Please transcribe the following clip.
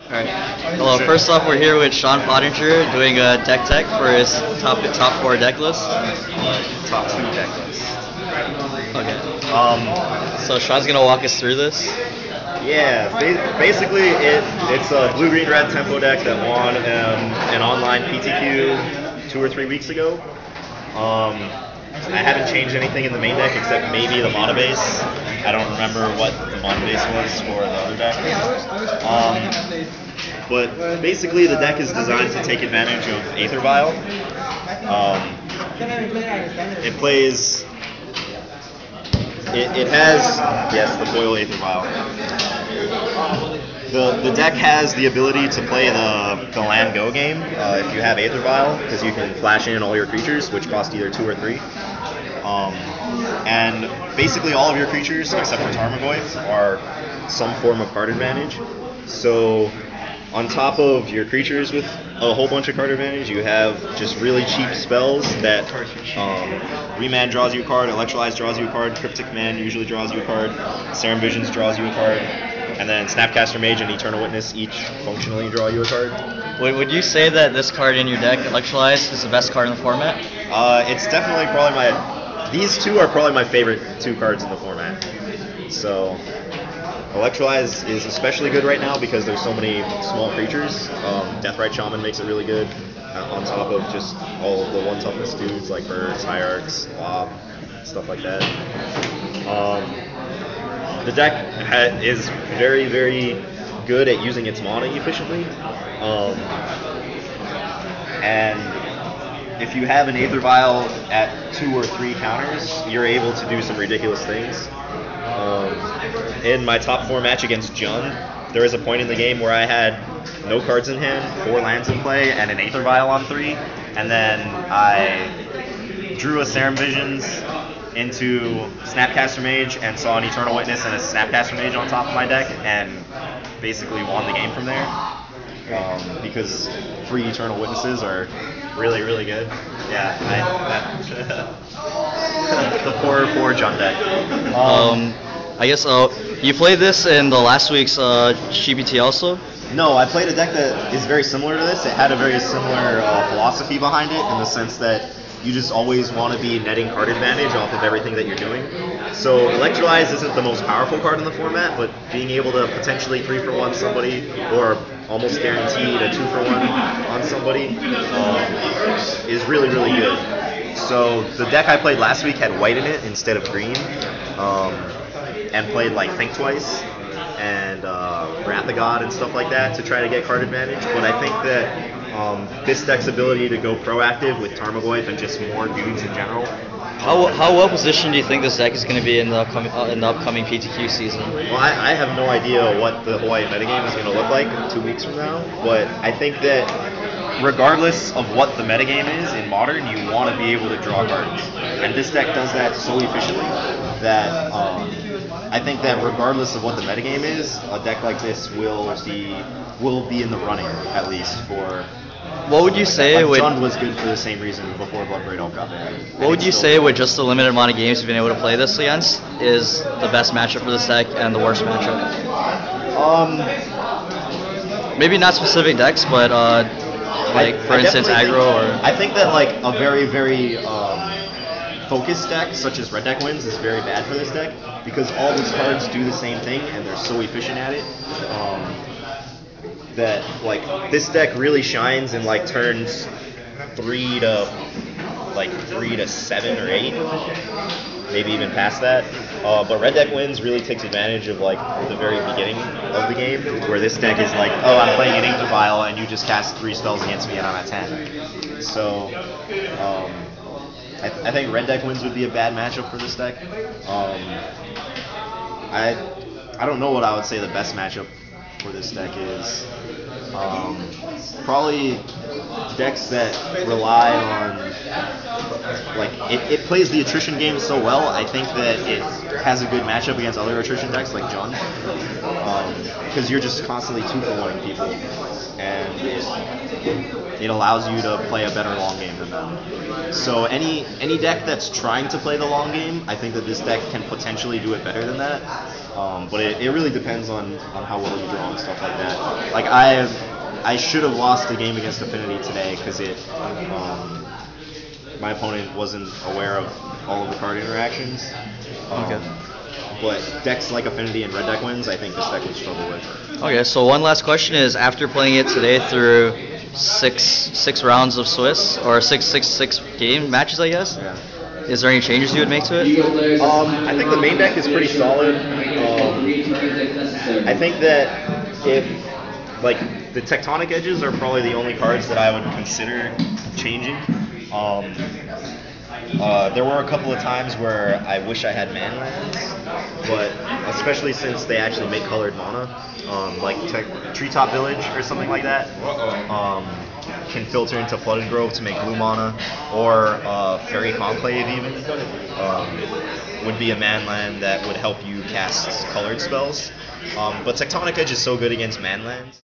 Alright. Hello, first off, we're here with Sean Pottinger doing a deck tech for his top four deck list. Top two deck list. Okay. So Sean's gonna walk us through this. Yeah, basically it's a blue-green-red tempo deck that won an online PTQ 2 or 3 weeks ago. I haven't changed anything in the main deck except maybe the mana base. I don't remember what the mana base was for the other deck. But basically the deck is designed to take advantage of Aether Vial. It plays... It has, yes, the foil Aether Vial. The deck has the ability to play the land go game if you have Aether Vial, because you can flash in all your creatures, which cost either 2 or 3. And basically all of your creatures, except for Tarmogoyf, are some form of card advantage. So on top of your creatures with a whole bunch of card advantage, you have just really cheap spells that Remand draws you a card, Electrolyze draws you a card, Cryptic Command usually draws you a card, Serum Visions draws you a card, and then Snapcaster Mage and Eternal Witness each functionally draw you a card. Would you say that this card in your deck, Electrolyze, is the best card in the format? It's definitely probably these two are probably my favorite 2 cards in the format. So Electrolyze is especially good right now because there's so many small creatures. Deathrite Shaman makes it really good, on top of just all of the 1 toughness dudes like birds, hierarchs, lob, stuff like that. The deck is very, very good at using its mana efficiently. And if you have an Aether Vial at 2 or 3 counters, you're able to do some ridiculous things. In my top 4 match against Jun, there was a point in the game where I had no cards in hand, 4 lands in play, and an Aether Vial on 3, and then I drew a Serum Visions into Snapcaster Mage and saw an Eternal Witness and a Snapcaster Mage on top of my deck, and basically won the game from there. Because free Eternal Witnesses are really, really good. Yeah, the poor Jun deck. I guess you played this in the last week's GBT also? No, I played a deck that is very similar to this. It had a very similar philosophy behind it, in the sense that you just always want to be netting card advantage off of everything that you're doing. So Electrolyze isn't the most powerful card in the format, but being able to potentially 3-for-1 somebody, or almost guaranteed a 2-for-1 on somebody, is really, really good. So the deck I played last week had white in it instead of green, and played like Think Twice and Wrath of God and stuff like that to try to get card advantage. But I think that this deck's ability to go proactive with Tarmogoyf and just more dudes in general. How well positioned do you think this deck is going to be in the upcoming PTQ season? Well, I have no idea what the Hawaii metagame is going to look like 2 weeks from now, but I think that regardless of what the metagame is in Modern, you want to be able to draw cards. And this deck does that so efficiently that I think that regardless of what the metagame is, a deck like this will be in the running, at least, for... What would you say Jund was good for the same reason before Bloodbraid Elf got there. What would you say with just the limited amount of games you've been able to play this against is the best matchup for this deck and the worst matchup? Maybe not specific decks, but for instance aggro or... I think that like a very, very focused deck such as Red Deck Wins is very bad for this deck, because all these cards do the same thing and they're so efficient at it. That like this deck really shines in like turns 3 to 7 or 8, maybe even past that. But Red Deck Wins really takes advantage of like the very beginning of the game, where this deck is like, oh, I'm playing an Aether Vial and you just cast 3 spells against me and I'm at 10. So I think Red Deck Wins would be a bad matchup for this deck. I don't know what I would say the best matchup for this deck is. Probably decks that rely on, like, it plays the attrition game so well. I think that it has a good matchup against other attrition decks like Jund, because you're just constantly 2-for-1ing people, and it allows you to play a better long game than them. So any deck that's trying to play the long game, I think that this deck can potentially do it better than that. But it really depends on how well you draw and stuff like that. Like I should have lost the game against Affinity today because my opponent wasn't aware of all of the card interactions. Okay. But decks like Affinity and Red Deck wins, I think this deck would struggle with. Okay, so one last question is, after playing it today through six rounds of Swiss, or six game matches, I guess, Yeah. is there any changes you would make to it? I think the main deck is pretty solid. I think that if, like, the Tectonic Edges are probably the only cards that I would consider changing. There were a couple of times where I wish I had mana lands, but especially since they actually make colored mana, like Treetop Village or something like that, can filter into Flooded Grove to make blue mana, or Fairy Conclave even would be a man land that would help you cast colored spells. But Tectonic Edge is so good against man lands.